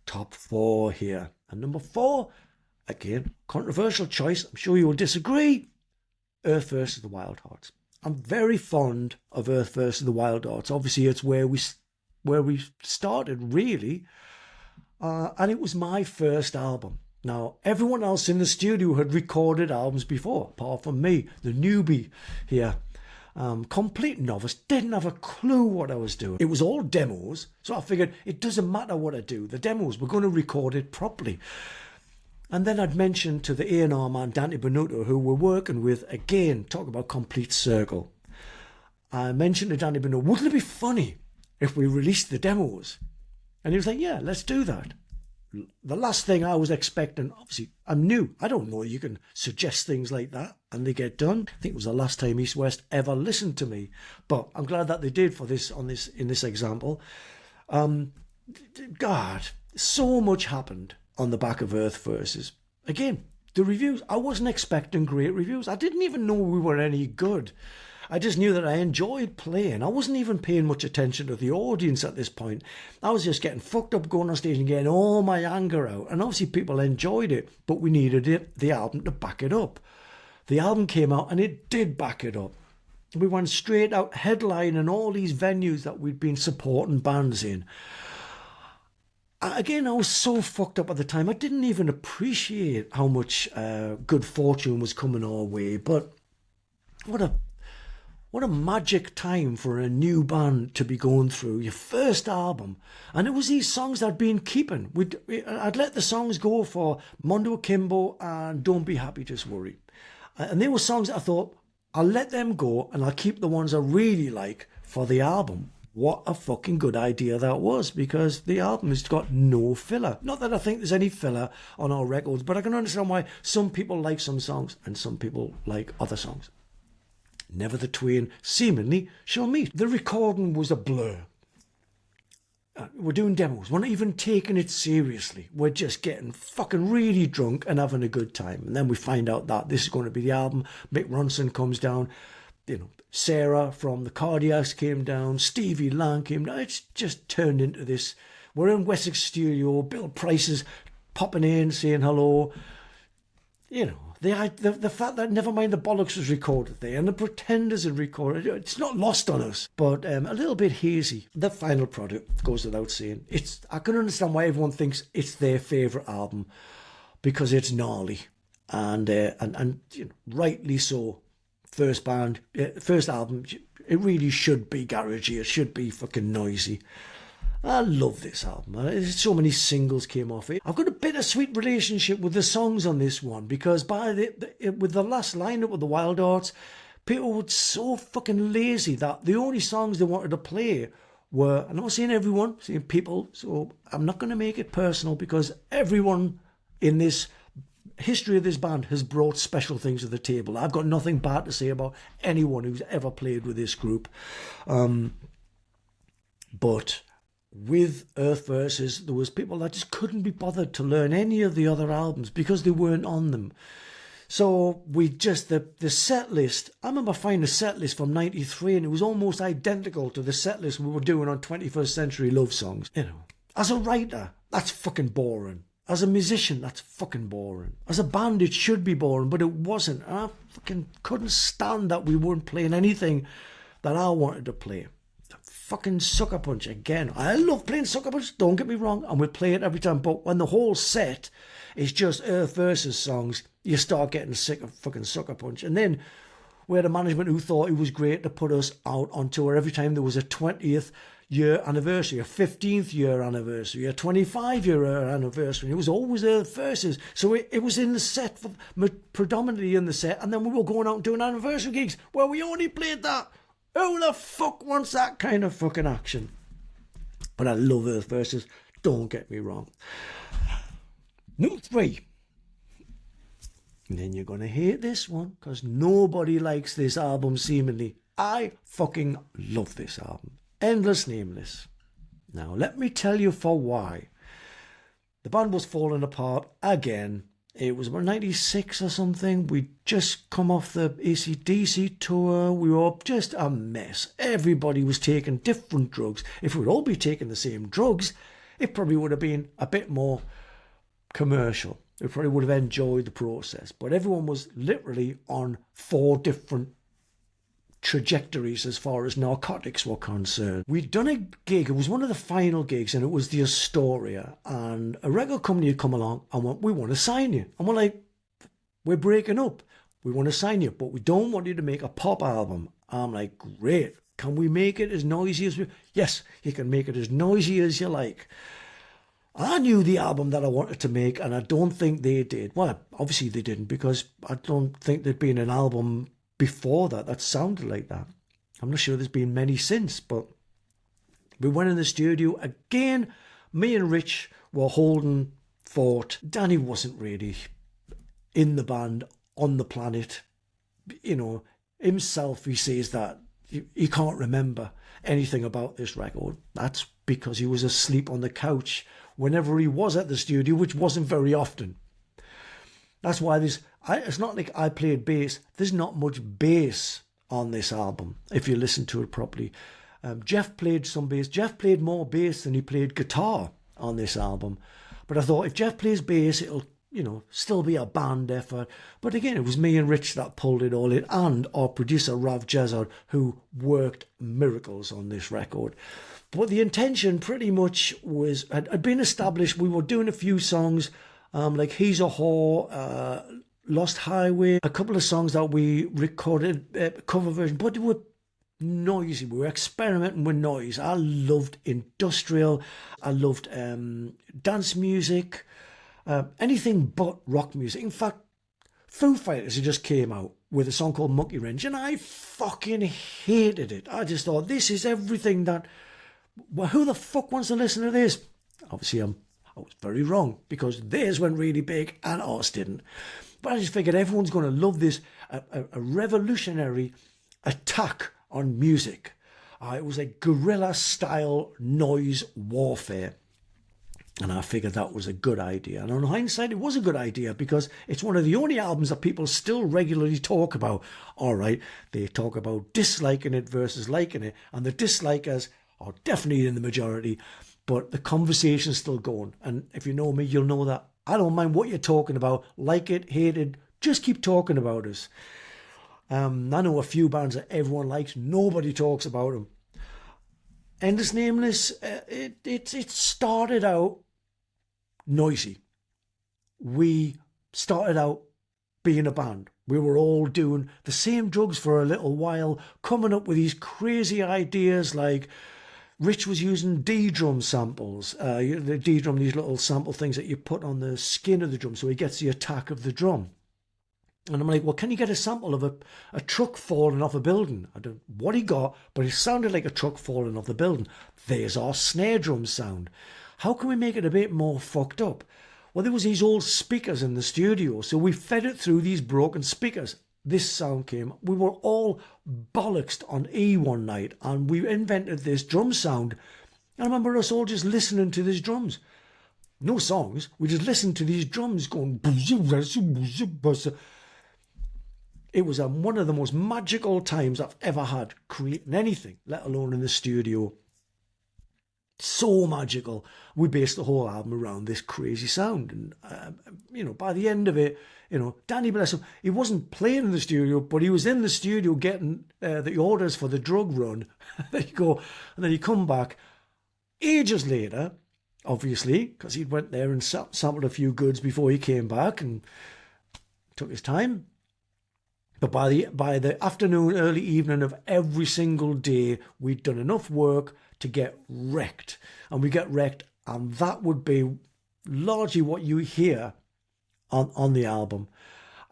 Top 4 here. And number 4, again, controversial choice. I'm sure you will disagree. Earth vs. the WiLDHEARTS. I'm very fond of Earth vs. the WiLDHEARTS. Obviously, it's where we started, really. And it was my first album. Now, everyone else in the studio had recorded albums before, apart from me, the newbie here. Complete novice, didn't have a clue what I was doing. It was all demos, so I figured it doesn't matter what I do. The demos, we're going to record it properly. And then I'd mentioned to the A&R man, Dante Benuto, who we're working with, again, talk about complete circle. I mentioned to Dante Benuto, wouldn't it be funny if we released the demos? And he was like, yeah, let's do that. The last thing I was expecting, obviously, I'm new. I don't know you can suggest things like that and they get done. I think it was the last time East West ever listened to me. But I'm glad that they did for this in this example. God, so much happened on the back of Earth Versus. Again, the reviews. I wasn't expecting great reviews. I didn't even know we were any good. I just knew that I enjoyed playing. I wasn't even paying much attention to the audience at this point. I was just getting fucked up, going on stage and getting all my anger out. And obviously people enjoyed it, but we needed the album to back it up. The album came out and it did back it up. We went straight out headlining all these venues that we'd been supporting bands in. Again, I was so fucked up at the time. I didn't even appreciate how much good fortune was coming our way. But what a magic time for a new band to be going through your first album. And it was these songs that I'd been keeping. I'd let the songs go for Mondo Akimbo and Don't Be Happy, Just Worry. And they were songs that I thought, I'll let them go and I'll keep the ones I really like for the album. What a fucking good idea that was, because the album has got no filler. Not that I think there's any filler on our records, but I can understand why some people like some songs and some people like other songs. Never the twain seemingly shall meet. The recording was a blur. We're doing demos. We're not even taking it seriously. We're just getting fucking really drunk and having a good time. And then we find out that this is going to be the album. Mick Ronson comes down. Sarah from the Cardiacs came down. Stevie Lang came down. It's just turned into this. We're in Wessex studio. Bill Price is popping in, saying hello. The fact that Nevermind the Bollocks was recorded there and the Pretenders had recorded it, it's not lost on us, but a little bit hazy. The final product goes without saying. I can understand why everyone thinks it's their favourite album, because it's gnarly and rightly so. First album, it really should be garagey. It should be fucking noisy. I love this album. So many singles came off it. I've got a bittersweet relationship with the songs on this one, because with the last lineup with the WiLDHEARTS, people were so fucking lazy that the only songs they wanted to play were, I'm not saying everyone, saying people, so I'm not going to make it personal, because everyone in this history of this band has brought special things to the table. I've got nothing bad to say about anyone who's ever played with this group. But with Earth Versus, there was people that just couldn't be bothered to learn any of the other albums because they weren't on them. So we just, the set list, I remember finding a set list from 93 and it was almost identical to the set list we were doing on 21st Century Love Songs. As a writer, that's fucking boring. As a musician, that's fucking boring. As a band, it should be boring, but it wasn't. I fucking couldn't stand that we weren't playing anything that I wanted to play. Fucking Sucker Punch again. I love playing Sucker Punch, don't get me wrong, and we'll play it every time, but when the whole set is just Earth Versus songs, you start getting sick of fucking Sucker Punch. And then we had a management who thought it was great to put us out on tour every time there was a 20th year anniversary, a 15th year anniversary, a 25-year anniversary. It was always Earth Versus. So it was in the set, predominantly in the set, and then we were going out and doing anniversary gigs where we only played that. Who the fuck wants that kind of fucking action? But I love Earth Versus, don't get me wrong. Number 3. And then you're going to hate this one, because nobody likes this album, seemingly. I fucking love this album. Endless Nameless. Now, let me tell you for why. The band was falling apart again. It was about 96 or something. We'd just come off the AC/DC tour. We were just a mess. Everybody was taking different drugs. If we'd all be taking the same drugs, it probably would have been a bit more commercial. We probably would have enjoyed the process. But everyone was literally on 4 different trajectories as far as narcotics were concerned. We'd done a gig, it was one of the final gigs, and it was the Astoria, and a record company had come along and went, we want to sign you. And we're like, we're breaking up, we want to sign you, but we don't want you to make a pop album. I'm like, great, can we make it as noisy as we... Yes, you can make it as noisy as you like. I knew the album that I wanted to make, and I don't think they did. Well, obviously they didn't, because I don't think there'd been an album before that sounded like that. I'm not sure there's been many since, but we went in the studio again. Me and Rich were holding fort. Danny wasn't really in the band, on the planet. You know, himself, he says that he can't remember anything about this record. That's because he was asleep on the couch whenever he was at the studio, which wasn't very often. That's why it's not like I played bass. There's not much bass on this album, if you listen to it properly. Jeff played some bass. Jeff played more bass than he played guitar on this album. But I thought, if Jeff plays bass, it'll, still be a band effort. But again, it was me and Rich that pulled it all in, and our producer, Rav Jezzard, who worked miracles on this record. But the intention pretty much had been established. We were doing a few songs, like He's a Whore, Lost Highway, a couple of songs that we recorded, cover version, but they were noisy. We were experimenting with noise. I loved industrial. I loved dance music, anything but rock music. In fact, Foo Fighters had just came out with a song called Monkey Wrench, and I fucking hated it. I just thought, this is everything that... Well, who the fuck wants to listen to this? Obviously, I was very wrong, because theirs went really big and ours didn't. But I just figured everyone's going to love this, a revolutionary attack on music. It was a guerrilla-style noise warfare. And I figured that was a good idea. And on hindsight, it was a good idea, because it's one of the only albums that people still regularly talk about. All right, they talk about disliking it versus liking it. And the dislikers are definitely in the majority, but the conversation's still going. And if you know me, you'll know that I don't mind what you're talking about. Like it, hate it, just keep talking about us. I know a few bands that everyone likes, nobody talks about them. And this Nameless, it started out noisy. We started out being a band. We were all doing the same drugs for a little while, coming up with these crazy ideas like... Rich was using D-drum samples. The D-drum, these little sample things that you put on the skin of the drum so he gets the attack of the drum. And I'm like, well, can you get a sample of a truck falling off a building? I don't know what he got, but it sounded like a truck falling off the building. There's our snare drum sound. How can we make it a bit more fucked up? Well, there was these old speakers in the studio, so we fed it through these broken speakers. This sound came. We were all bollocksed on E one night, and we invented this drum sound. I remember us all just listening to these drums. No songs. We just listened to these drums going... It was one of the most magical times I've ever had creating anything, let alone in the studio. So magical. We based the whole album around this crazy sound. And, by the end of it, Danny, bless him, he wasn't playing in the studio, but he was in the studio getting the orders for the drug run. There you go. And then he come back ages later, obviously, because he went there and sampled a few goods before he came back and took his time. But by the afternoon, early evening of every single day, we'd done enough work to get wrecked. And we get wrecked, and that would be largely what you hear on the album.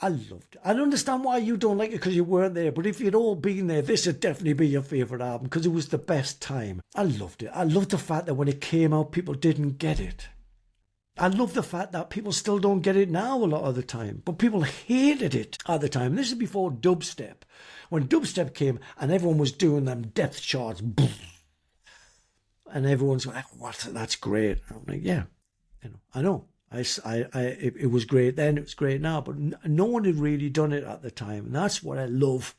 I loved it. I don't understand why you don't like it, because you weren't there. But if you'd all been there, this would definitely be your favourite album, because it was the best time. I loved it. I loved the fact that when it came out, people didn't get it. I love the fact that people still don't get it now a lot of the time. But people hated it at the time. This is before dubstep. When dubstep came and everyone was doing them depth charts. And everyone's like, what? That's great. I'm like, yeah, I know. It was great then, it was great now, but no one had really done it at the time. And that's what I love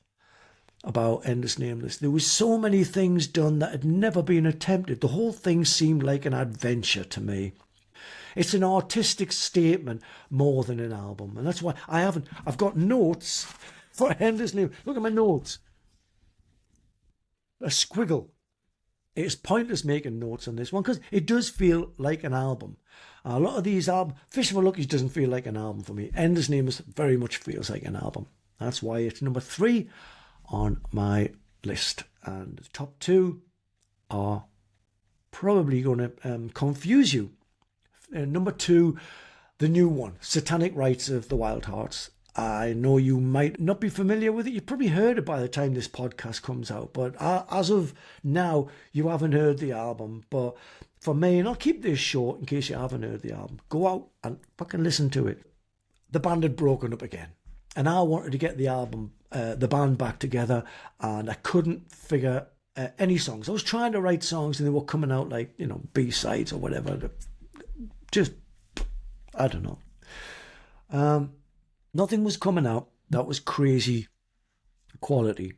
about Endless Nameless. There was so many things done that had never been attempted. The whole thing seemed like an adventure to me. It's an artistic statement more than an album. And that's why I've got notes for Endless Nameless. Look at my notes. A squiggle. It's pointless making notes on this one because it does feel like an album. A lot of these albums, Fish for Luckies doesn't feel like an album for me. Endless Nameless very much feels like an album. That's why it's number 3 on my list. And the top 2 are probably going to confuse you. Number 2, the new one, Satanic Rites of the WiLDHEARTS. I know you might not be familiar with it. You've probably heard it by the time this podcast comes out. But as of now, you haven't heard the album. But for me, and I'll keep this short in case you haven't heard the album, go out and fucking listen to it. The band had broken up again. And I wanted to get the band back together. And I couldn't figure any songs. I was trying to write songs and they were coming out like, B-sides or whatever. Just, I don't know. Nothing was coming out that was crazy quality.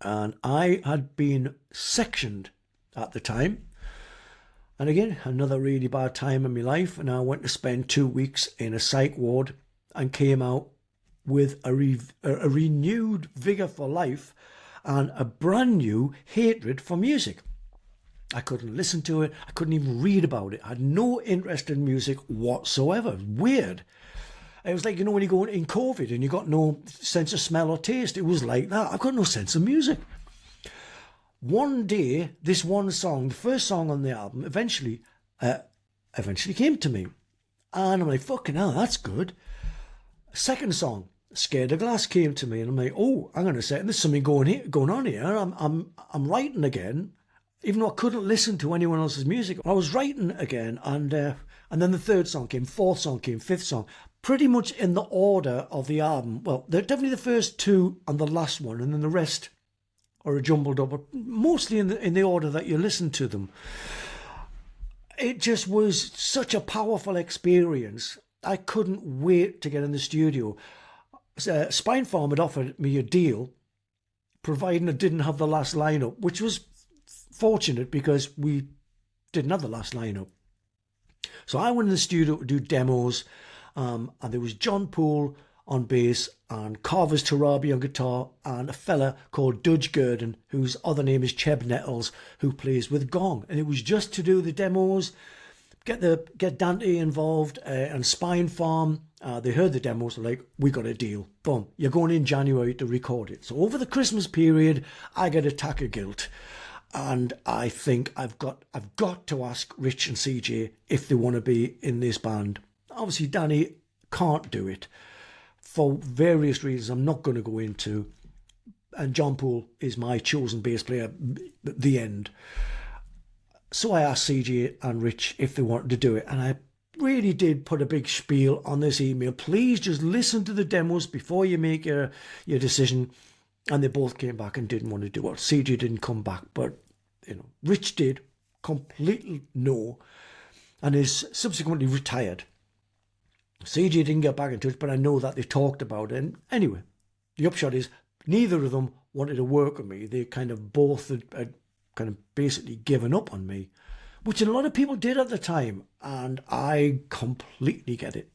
And I had been sectioned at the time. And again, another really bad time in my life. And I went to spend 2 weeks in a psych ward and came out with a renewed vigour for life and a brand new hatred for music. I couldn't listen to it. I couldn't even read about it. I had no interest in music whatsoever. Weird. It was like, when you go in COVID and you got no sense of smell or taste. It was like that. I've got no sense of music. One day, this one song, the first song on the album, eventually came to me. And I'm like, fucking hell, that's good. Second song, Scared of Glass, came to me. And I'm like, oh, hang on a second, there's something going on here. I'm writing again, even though I couldn't listen to anyone else's music. I was writing again. And then the third song came, fourth song came, fifth song. Pretty much in the order of the album. Well, they're definitely the first 2 and the last one, and then the rest are jumbled up, but mostly in the order that you listen to them. It just was such a powerful experience. I couldn't wait to get in the studio. Spinefarm had offered me a deal, providing I didn't have the last lineup, which was fortunate because we didn't have the last lineup. So I went in the studio to do demos. And there was John Poole on bass and Carver's Tarabi on guitar and a fella called Dudge Gurdon, whose other name is Cheb Nettles, who plays with gong. And it was just to do the demos, get Dante involved and Spine Farm. They heard the demos, they're like, we got a deal. Boom, you're going in January to record it. So over the Christmas period, I get attack of guilt. And I think I've got to ask Rich and CJ if they want to be in this band. Obviously, Danny can't do it for various reasons I'm not going to go into. And John Poole is my chosen bass player, the end. So I asked CJ and Rich if they wanted to do it. And I really did put a big spiel on this email. Please just listen to the demos before you make your decision. And they both came back and didn't want to do it. CJ didn't come back, but Rich did completely no, and is subsequently retired. CJ didn't get back in touch, but I know that they talked about it. And anyway, the upshot is neither of them wanted to work with me. They kind of both had kind of basically given up on me, which a lot of people did at the time. And I completely get it.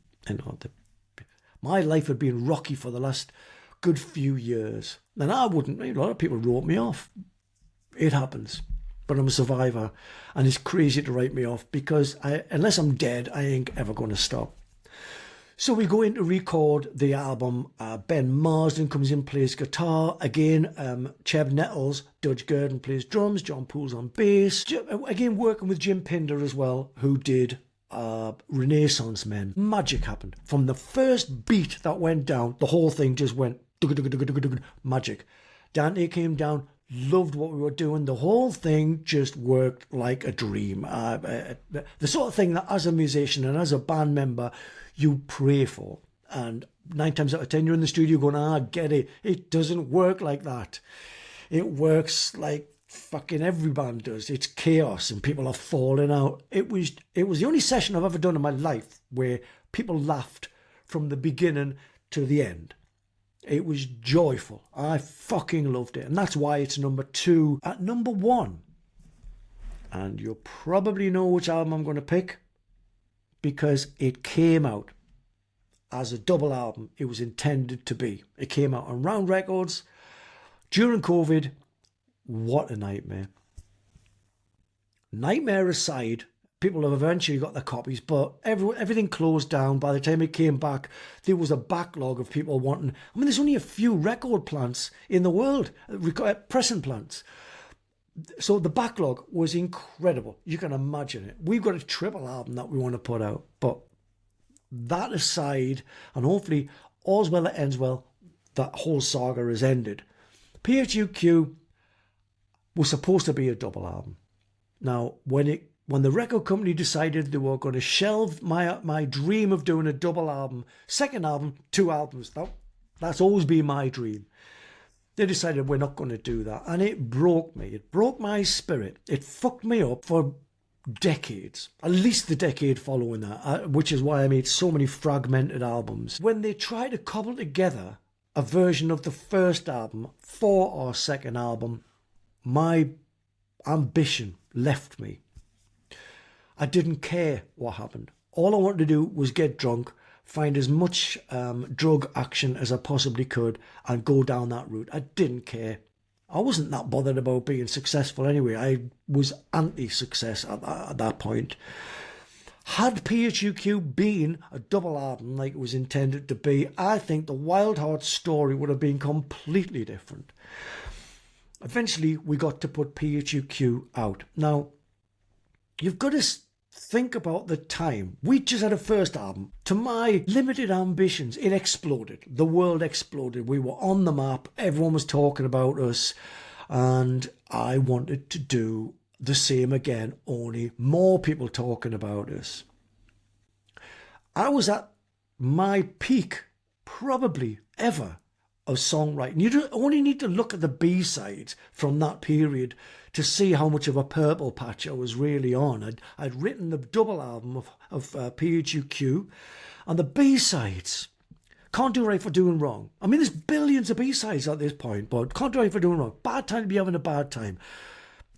My life had been rocky for the last good few years. And I wouldn't, a lot of people wrote me off. It happens. But I'm a survivor. And it's crazy to write me off because unless I'm dead, I ain't ever going to stop. So we go in to record the album. Ben Marsden comes in, plays guitar. Again, Cheb Nettles, Dudge Gurdon plays drums. John Poole's on bass. Again, working with Jim Pinder as well, who did Renaissance Men. Magic happened. From the first beat that went down, the whole thing just went magic. Dante came down, loved what we were doing. The whole thing just worked like a dream. The sort of thing that as a musician and as a band member, you pray for. And 9 times out of 10, you're in the studio going, get it. It doesn't work like that. It works like fucking every band does. It's chaos and people are falling out. It was the only session I've ever done in my life where people laughed from the beginning to the end. It was joyful. I fucking loved it. And that's why it's number 2. At number 1, and you'll probably know which album I'm going to pick, because it came out as a double album. It was intended to be. It came out on Round Records during COVID. What a nightmare. Nightmare aside, people have eventually got their copies, but everything closed down. By the time it came back, there was a backlog of people wanting... I mean, there's only a few record plants in the world, pressing plants. So the backlog was incredible. You can imagine it. We've got a triple album that we want to put out. But that aside, and hopefully all's well that ends well, that whole saga has ended. PHUQ was supposed to be a double album. Now, when the record company decided they were going to shelve my dream of doing a double album, second album, 2 albums, that's always been my dream. They decided we're not going to do that. And it broke me. It broke my spirit. It fucked me up for decades. At least the decade following that, which is why I made so many fragmented albums. When they tried to cobble together a version of the first album for our second album, my ambition left me. I didn't care what happened. All I wanted to do was get drunk, find as much drug action as I possibly could, and go down that route. I didn't care. I wasn't that bothered about being successful anyway. I was anti-success at that point. Had PHUQ been a double album like it was intended to be, I think the WiLDHEARTS story would have been completely different. Eventually, we got to put PHUQ out. Now, you've got to think about the time. We just had a first album. To my limited ambitions, it exploded. The world exploded. We were on the map. Everyone was talking about us. And I wanted to do the same again, only more people talking about us. I was at my peak, probably ever, of songwriting. You only need to look at the B-sides from that period to see how much of a purple patch I was really on. I'd written the double album of PHUQ, and the B-sides, Can't Do Right for Doing Wrong. I mean, there's billions of B-sides at this point, but Can't Do Right for Doing Wrong. Bad Time to Be Having a Bad Time.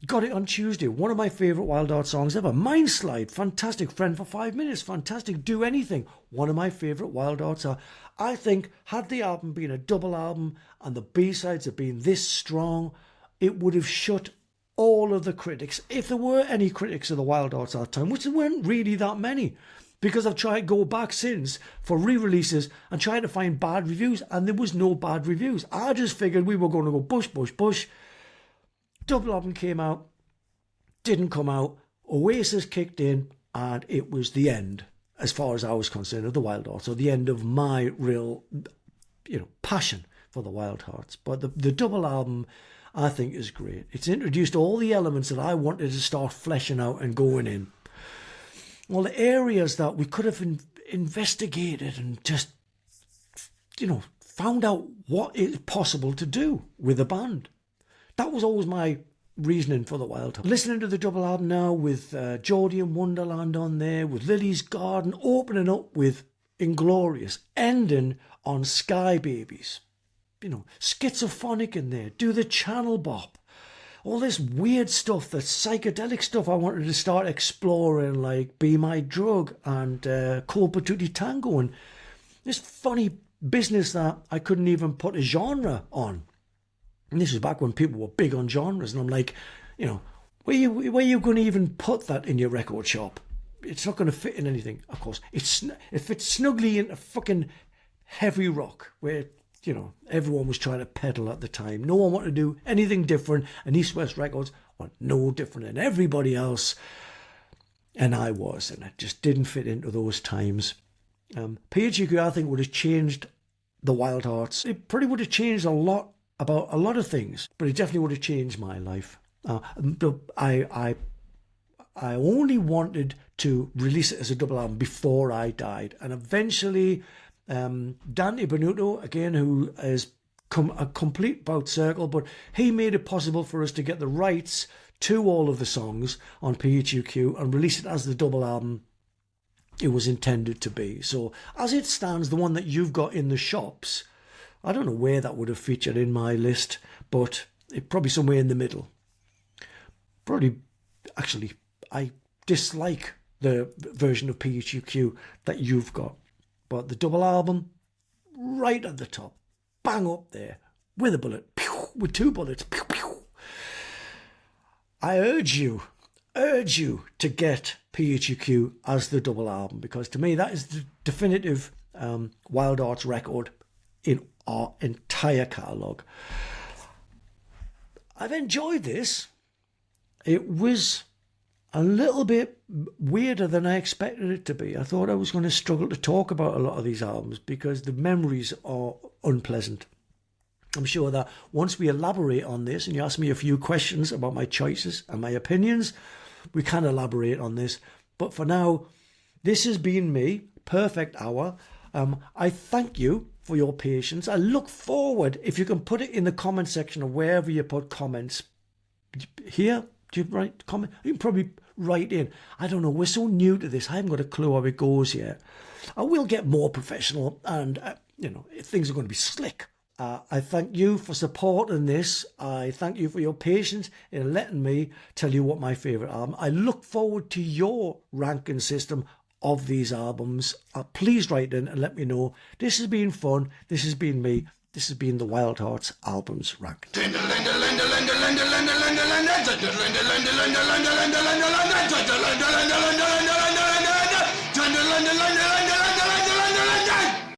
Got It on Tuesday, one of my favourite WiLDHEARTS songs ever. Mind Slide, fantastic. Friend for 5 Minutes, fantastic. Do Anything, one of my favourite WiLDHEARTS. I think had the album been a double album and the B-sides had been this strong, it would have shut all of the critics, if there were any critics of the WiLDHEARTS at that time, which there weren't really that many, because I've tried to go back since for re-releases and tried to find bad reviews, and there was no bad reviews. I just figured we were going to go bush. Double album came out, didn't come out, Oasis kicked in, and it was the end, as far as I was concerned, of the WiLDHEARTS, or the end of my real, passion for the WiLDHEARTS. But the double album, I think, is great. It's introduced all the elements that I wanted to start fleshing out and going in. All the areas that we could have investigated and just, found out what is possible to do with a band. That was always my reasoning for the WiLDHEARTS. Listening to the double album now with Geordie and Wonderland on there, with Lily's Garden, opening up with Inglorious, ending on Sky Babies. Schizophrenic in there, Do the Channel Bop. All this weird stuff, the psychedelic stuff I wanted to start exploring, like Be My Drug and Colpa Tutti Tango, and this funny business that I couldn't even put a genre on. And this was back when people were big on genres, and I'm like, where you going to even put that in your record shop? It's not going to fit in anything. Of course, it fits snugly into fucking heavy rock, where everyone was trying to pedal at the time. No one wanted to do anything different, and East West Records were no different than everybody else, and I was, and it just didn't fit into those times. PHUQ, I think, would have changed the WiLDHEARTS. It probably would have changed about a lot of things, but it definitely would have changed my life. I only wanted to release it as a double album before I died, and eventually Dante Benuto, again, who is come a complete bout circle, but he made it possible for us to get the rights to all of the songs on Phuq and release it as the double album it was intended to be. So as it stands, the one that you've got in the shops, I don't know where that would have featured in my list, but it probably somewhere in the middle. Probably, actually, I dislike the version of Phuq that you've got, but the double album, right at the top, bang up there, with a bullet, pew, with 2 bullets, pew, pew. I urge you to get Phuq as the double album, because to me that is the definitive Wild Hearts record in our entire catalogue. I've enjoyed this. It was a little bit weirder than I expected it to be. I thought I was going to struggle to talk about a lot of these albums because the memories are unpleasant. I'm sure that once we elaborate on this and you ask me a few questions about my choices and my opinions, we can elaborate on this. But for now, this has been me, Perfect Hour. I thank you for your patience. I look forward, if you can put it in the comment section or wherever you put comments. Here, do you write comment? You can probably write in. I don't know, we're so new to this. I haven't got a clue how it goes yet. I will get more professional and, things are going to be slick. I thank you for supporting this. I thank you for your patience in letting me tell you what my favourite album. I look forward to your ranking system of these albums. Please write in and let me know. This has been fun. This has been me. This has been the Wild Hearts Albums Ranked.